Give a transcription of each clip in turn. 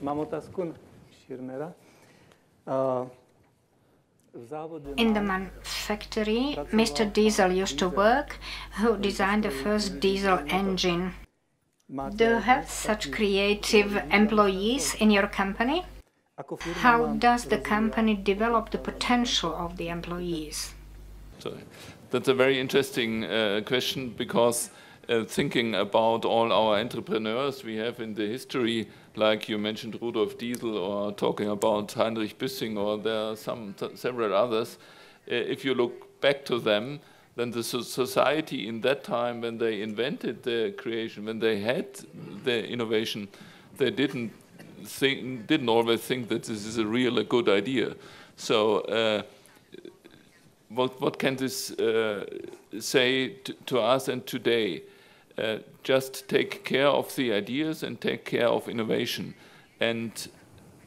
Mám otázku na Schirmera. In the factory, Mr. Diesel used to work, who designed the first diesel engine. Do you have such creative employees in your company? How does the company develop the potential of the employees? That's a very interesting question, because thinking about all our entrepreneurs we have in the history, like you mentioned Rudolf Diesel, or talking about Heinrich Büssing, or there are several others, if you look back to them, then the society in that time, when they invented the creation, when they had the innovation, they didn't always think that this is a good idea. So what can this say to us and today? Just take care of the ideas and take care of innovation. And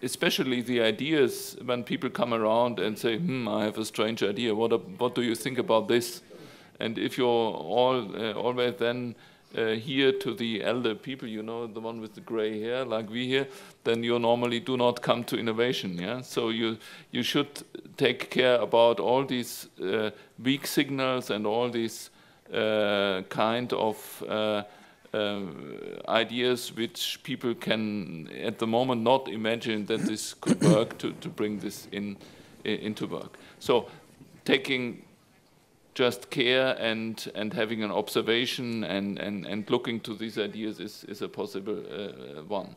especially the ideas, when people come around and say, I have a strange idea, what do you think about this? And if you're always then here to the elder people, you know, the one with the gray hair, like we here, then you normally do not come to innovation. Yeah? So you should take care about all these weak signals and all these kind of ideas which people can at the moment not imagine that this could work, to bring this into work. So taking just care and having an observation and looking to these ideas is a possible one.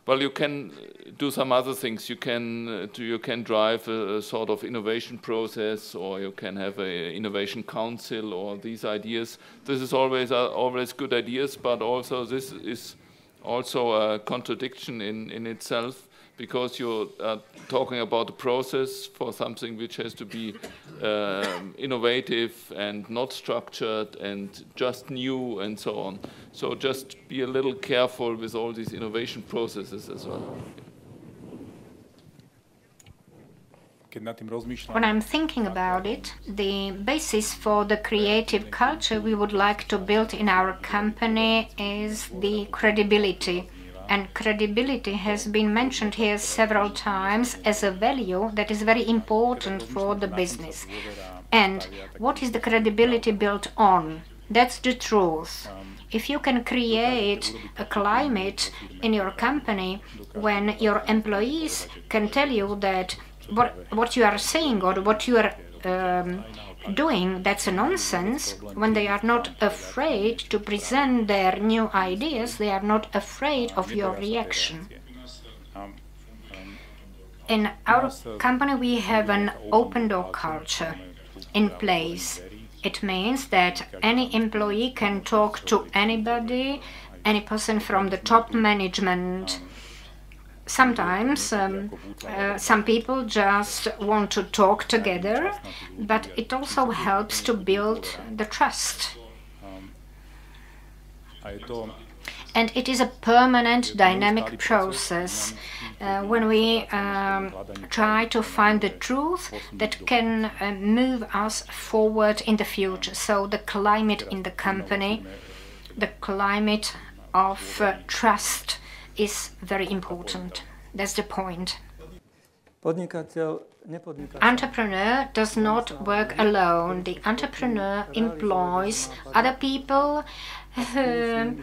Well, you can do some other things. You can drive a sort of innovation process, or you can have an innovation council, or these ideas. This is always good ideas, but also this is also a contradiction in itself, because you're talking about a process for something which has to be innovative and not structured and just new and so on. So just be a little careful with all these innovation processes as well. When I'm thinking about it, the basis for the creative culture we would like to build in our company is the credibility. And credibility has been mentioned here several times as a value that is very important for the business. And what is the credibility built on? That's the truth. If you can create a climate in your company when your employees can tell you that what you are saying or what you are doing, that's a nonsense, when they are not afraid to present their new ideas, they are not afraid of your reaction. In our company we have an open door culture in place. It means that any employee can talk to anybody, any person from the top management. Sometimes some people just want to talk together, but it also helps to build the trust. And it is a permanent, dynamic process when we try to find the truth that can move us forward in the future. So the climate in the company, the climate of trust is very important. That's the point. Entrepreneur does not work alone. The entrepreneur employs other people who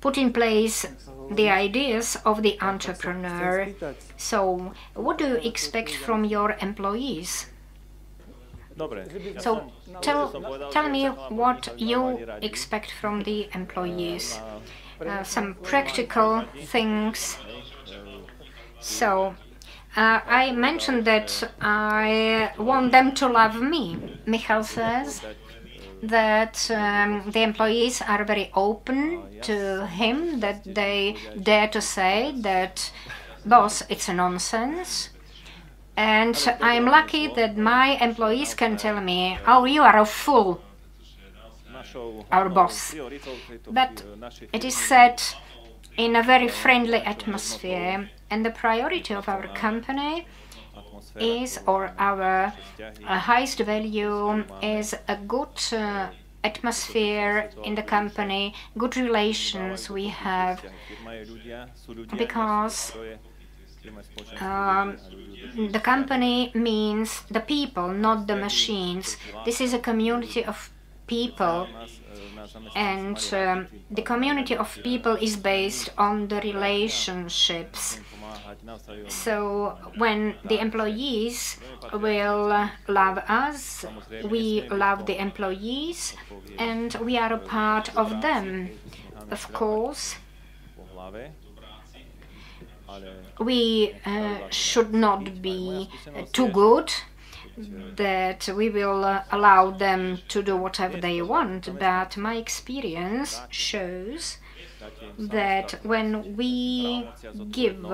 put in place the ideas of the entrepreneur. So, what do you expect from your employees? So, tell me what you expect from the employees. Some practical things. So, I mentioned that I want them to love me. Michal says that the employees are very open to him, that they dare to say that, boss, it's a nonsense. And I'm lucky that my employees can tell me, oh, you are a fool, our boss. But it is said in a very friendly atmosphere, and the priority of our company is, or our highest value is a good atmosphere in the company, good relations we have, because the company means the people, not the machines. This is a community of people, and the community of people is based on the relationships. So when the employees will love us, we love the employees, and we are a part of them. Of course, we should not be too good, that we will allow them to do whatever they want, but my experience shows that when we give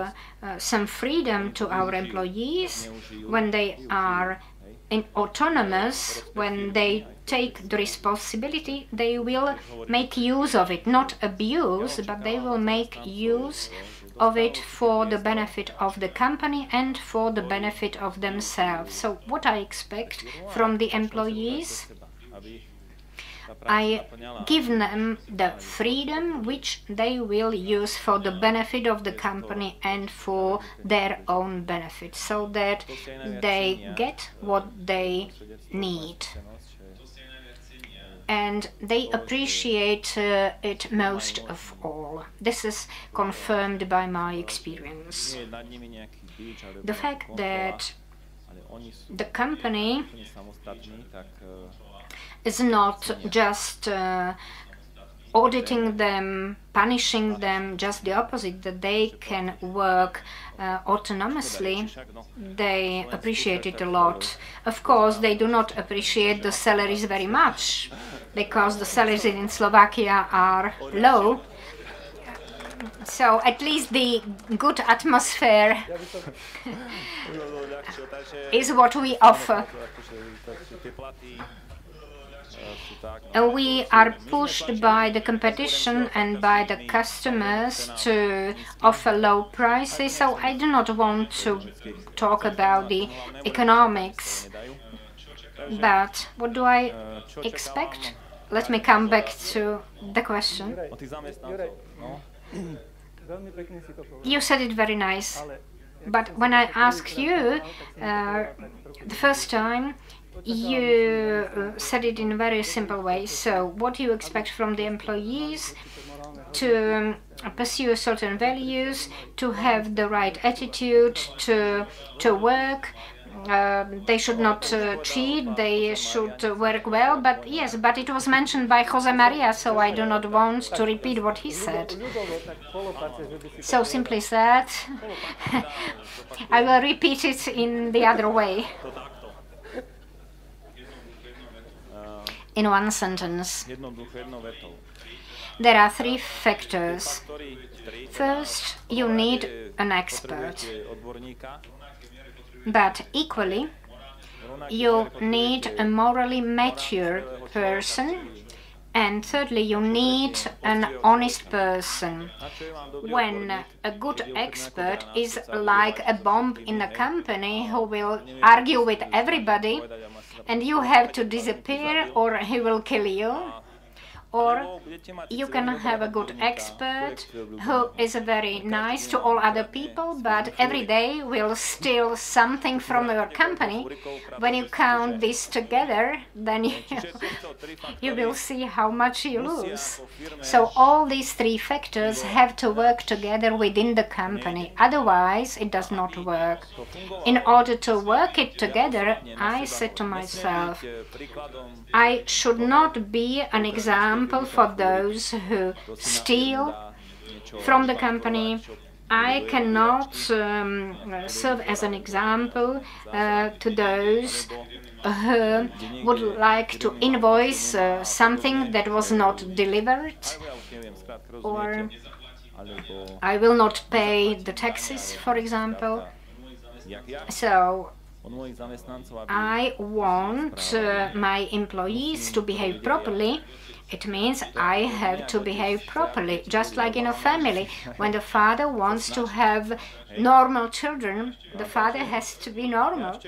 some freedom to our employees, when they are autonomous, when they take the responsibility, they will make use of it, not abuse, but they will make use of it for the benefit of the company and for the benefit of themselves. So what I expect from the employees, I give them the freedom which they will use for the benefit of the company and for their own benefit, so that they get what they need. And they appreciate it most of all. This is confirmed by my experience. The fact that the company is not just auditing them, punishing them, just the opposite, that they can work autonomously, they appreciate it a lot. Of course, they do not appreciate the salaries very much, because the salaries in Slovakia are low. So at least the good atmosphere is what we offer. We are pushed by the competition and by the customers to offer low prices, so I do not want to talk about the economics. But what do I expect? Let me come back to the question. You said it very nice, but when I asked you the first time, you said it in a very simple way. So what do you expect from the employees? To pursue certain values, to have the right attitude, to work. They should not cheat, they should work well, but yes, but it was mentioned by Jose Maria, so I do not want to repeat what he said. So simply said, I will repeat it in the other way. In one sentence. There are three factors. First, you need an expert. But equally, you need a morally mature person. And thirdly, you need an honest person. When a good expert is like a bomb in a company who will argue with everybody, and you have to disappear or he will kill you, or you can have a good expert who is very nice to all other people, but every day will steal something from your company. When you count this together, then you will see how much you lose. So all these three factors have to work together within the company, otherwise it does not work. In order to work it together, I said to myself, I should not be an example for those who steal from the company. I cannot serve as an example to those who would like to invoice something that was not delivered, or I will not pay the taxes, for example. So I want my employees to behave properly, It means I have to behave properly, just like in a family. When the father wants to have normal children, the father has to be normal.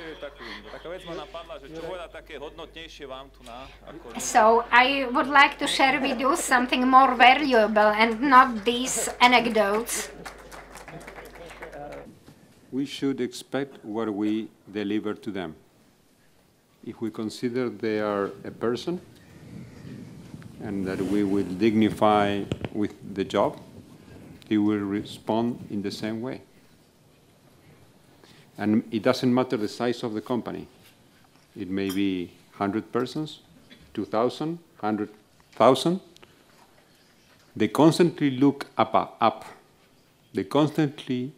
So I would like to share with you something more valuable and not these anecdotes. We should expect what we deliver to them. If we consider they are a person and that we will dignify with the job, he will respond in the same way. And it doesn't matter the size of the company. It may be 100 persons, 2,000, 100,000. They constantly look up. They constantly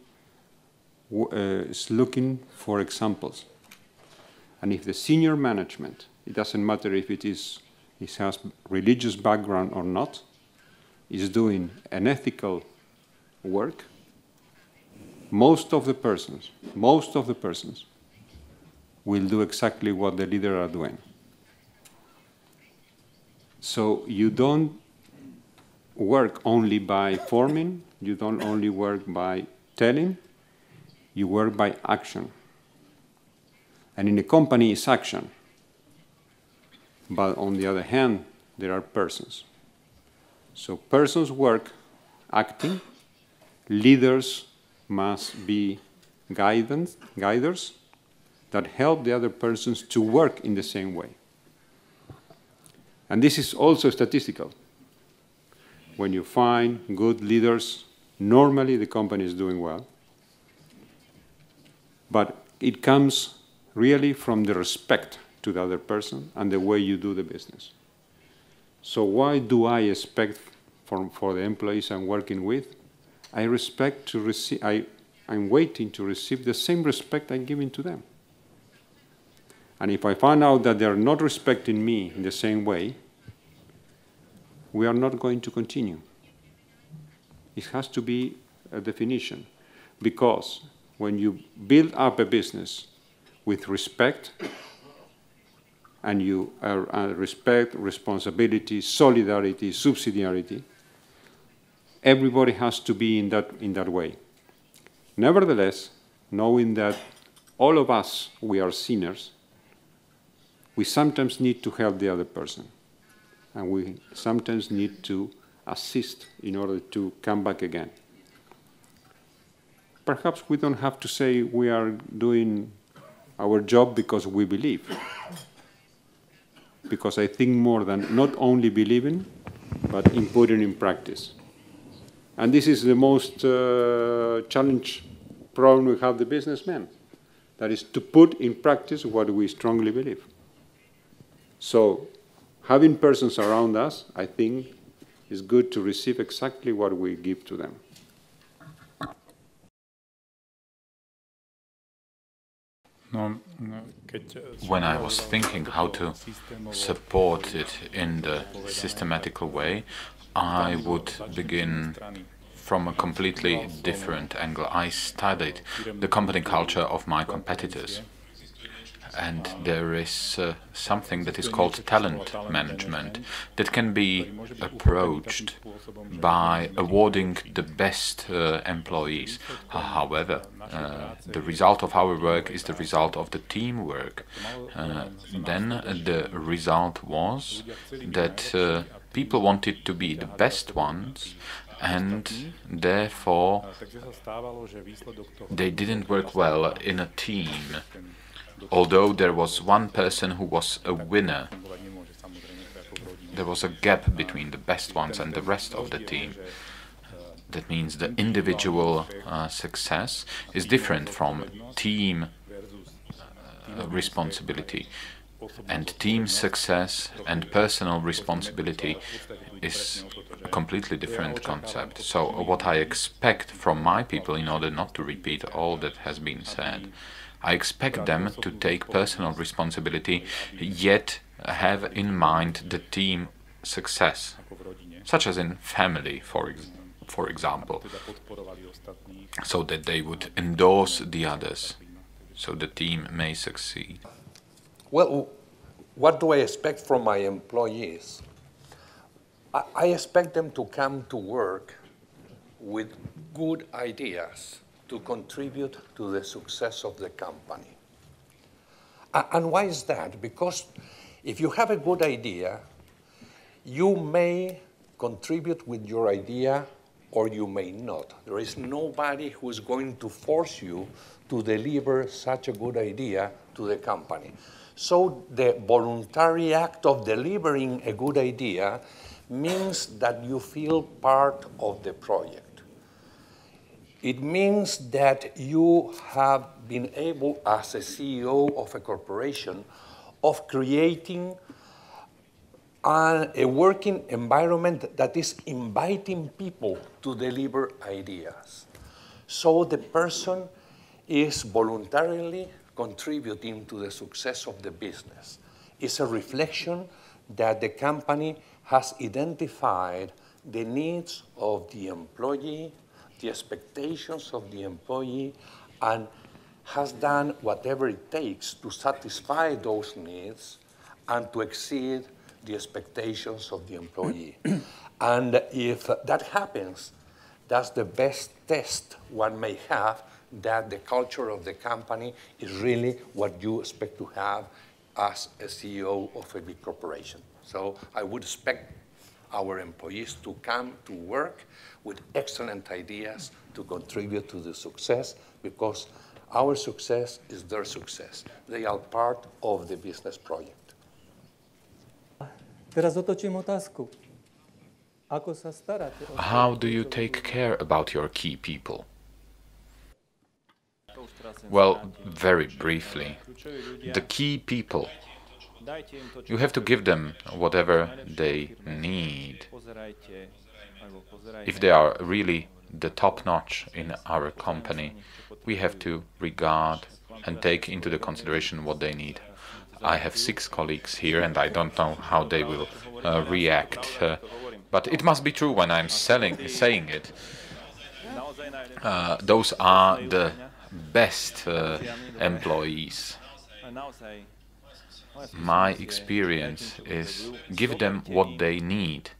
is looking for examples. And if the senior management, it doesn't matter if it has religious background or not, is doing an ethical work, most of the persons will do exactly what the leader are doing. So you don't work only by forming, you don't only work by telling, you work by action. And in a company, it's action. But on the other hand, there are persons. So persons work acting. Leaders must be guiders that help the other persons to work in the same way. And this is also statistical. When you find good leaders, normally the company is doing well. But it comes really from the respect to the other person and the way you do the business. So why do I expect for the employees I'm working with? I'm waiting to receive the same respect I'm giving to them. And if I find out that they're not respecting me in the same way, we are not going to continue. It has to be a definition, because when you build up a business with respect, and you respect, responsibility, solidarity, subsidiarity, everybody has to be in that way. Nevertheless, knowing that all of us, we are sinners, we sometimes need to help the other person. And we sometimes need to assist in order to come back again. Perhaps we don't have to say we are doing our job because we believe. Because I think more than not only believing, but in putting in practice. And this is the most challenge problem we have the businessmen. That is to put in practice what we strongly believe. So having persons around us, I think, is good to receive exactly what we give to them. When I was thinking how to support it in the systematical way, I would begin from a completely different angle. I studied the company culture of my competitors. And there is something that is called talent management that can be approached by awarding the best employees. However, the result of our work is the result of the teamwork. Then the result was that people wanted to be the best ones, and therefore they didn't work well in a team. Although there was one person who was a winner, there was a gap between the best ones and the rest of the team. That means the individual success is different from team responsibility. And team success and personal responsibility is a completely different concept. So what I expect from my people, in order not to repeat all that has been said, I expect them to take personal responsibility, yet have in mind the team success, such as in family, for example, so that they would endorse the others, so the team may succeed. Well, what do I expect from my employees? I expect them to come to work with good ideas to contribute to the success of the company. And why is that? Because if you have a good idea, you may contribute with your idea or you may not. There is nobody who is going to force you to deliver such a good idea to the company. So the voluntary act of delivering a good idea means that you feel part of the project. It means that you have been able, as a CEO of a corporation, of creating a working environment that is inviting people to deliver ideas. So the person is voluntarily contributing to the success of the business. It's a reflection that the company has identified the needs of the employee, the expectations of the employee, and has done whatever it takes to satisfy those needs and to exceed the expectations of the employee. And if that happens, that's the best test one may have that the culture of the company is really what you expect to have as a CEO of a big corporation. So I would expect our employees to come to work with excellent ideas to contribute to the success, because our success is their success. They are part of the business project. Teraz otočím otázku. Ako sa staráte? How do you take care about your key people? Well, very briefly, the key people, you have to give them whatever they need. If they are really the top-notch in our company, we have to regard and take into the consideration what they need. I have 6 colleagues here, and I don't know how they will react. But it must be true when I'm saying it. Those are the best employees. My experience is give them what they need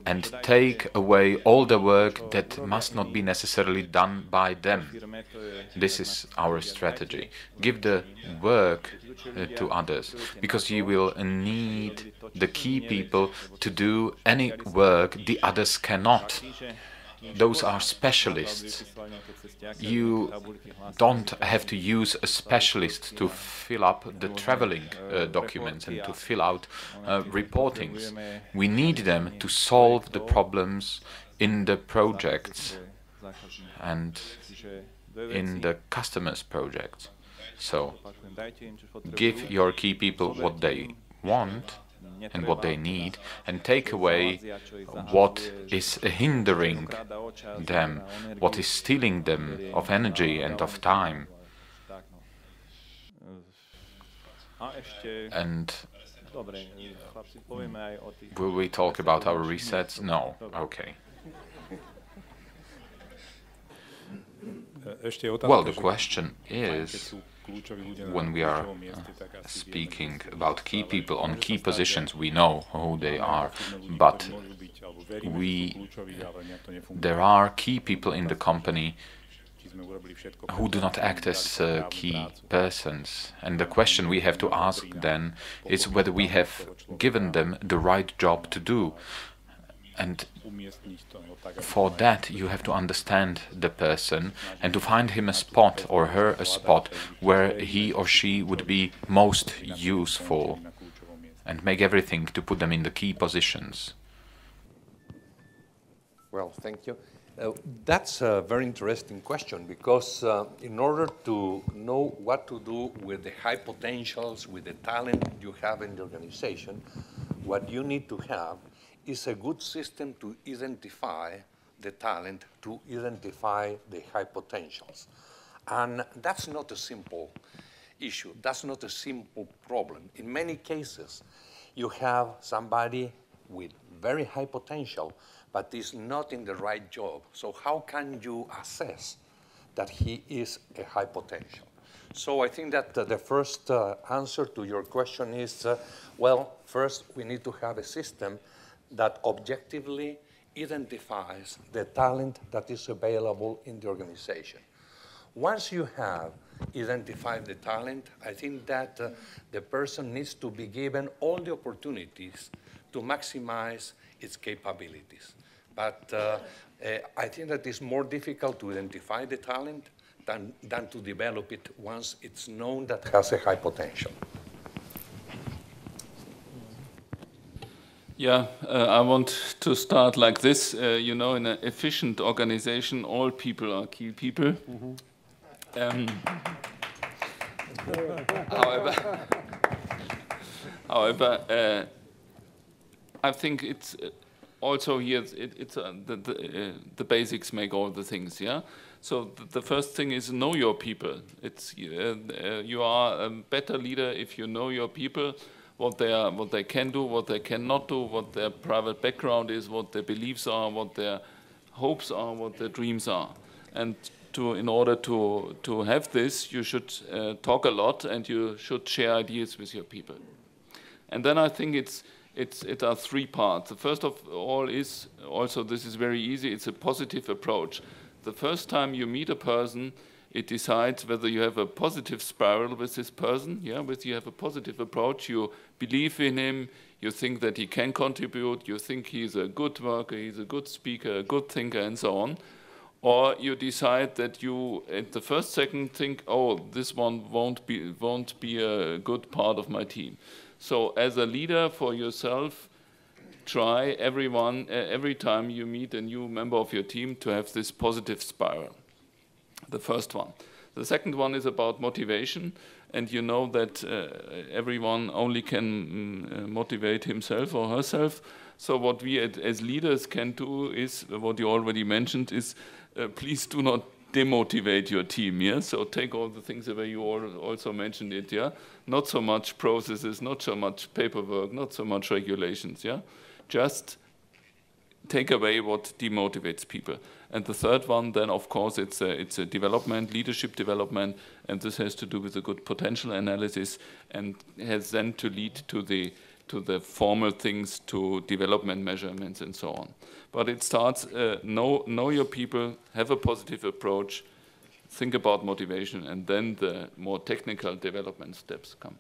and take away all the work that must not be necessarily done by them. This is our strategy. Give the work to others, because you will need the key people to do any work the others cannot. Those are specialists. You don't have to use a specialist to fill up the traveling documents and to fill out reportings. We need them to solve the problems in the projects and in the customers' projects. So give your key people what they want and what they need, and take away what is hindering them, what is stealing them of energy and of time. And will we talk about our resets? No. Okay. Well, the question is, when we are speaking about key people on key positions, we know who they are, but there are key people in the company who do not act as key persons. And the question we have to ask then is whether we have given them the right job to do. And for that, you have to understand the person and to find him a spot or her a spot where he or she would be most useful, and make everything to put them in the key positions. Well, thank you. That's a very interesting question, because in order to know what to do with the high potentials, with the talent you have in the organization, what you need to have is a good system to identify the talent, to identify the high potentials. And that's not a simple issue. That's not a simple problem. In many cases, you have somebody with very high potential, but is not in the right job. So how can you assess that he is a high potential? So I think that the first answer to your question is, well, first we need to have a system that objectively identifies the talent that is available in the organization. Once you have identified the talent, I think that the person needs to be given all the opportunities to maximize its capabilities. But I think that it's more difficult to identify the talent than to develop it once it's known that it has a high potential. Yeah, I want to start like this. You know, in an efficient organization, all people are key people. However, I think it's also here. The basics make all the things. Yeah. So the first thing is know your people. It's you are a better leader if you know your people. What they can do, what they cannot do, what their private background is, what their beliefs are, what their hopes are, what their dreams are. And in order to have this, you should talk a lot and you should share ideas with your people. And then I think it are three parts. The first of all is also, this is very easy, it's a positive approach. The first time you meet a person, it decides whether you have a positive spiral with this person, yeah, whether you have a positive approach, you believe in him, you think that he can contribute, you think he's a good worker, he's a good speaker, a good thinker, and so on. Or you decide that you, at the first second, think, oh, this one won't be a good part of my team. So as a leader for yourself, try every time you meet a new member of your team to have this positive spiral. The first one. The second one is about motivation, and you know that everyone only can motivate himself or herself. So what we as leaders can do is, what you already mentioned, is please do not demotivate your team. Yeah? So take all the things away, you also mentioned it. Yeah? Not so much processes, not so much paperwork, not so much regulations. Yeah? Just take away what demotivates people. And the third one, then, of course, it's a development, leadership development, and this has to do with a good potential analysis and has then to lead to the formal things, to development measurements and so on. But it starts, know your people, have a positive approach, think about motivation, and then the more technical development steps come.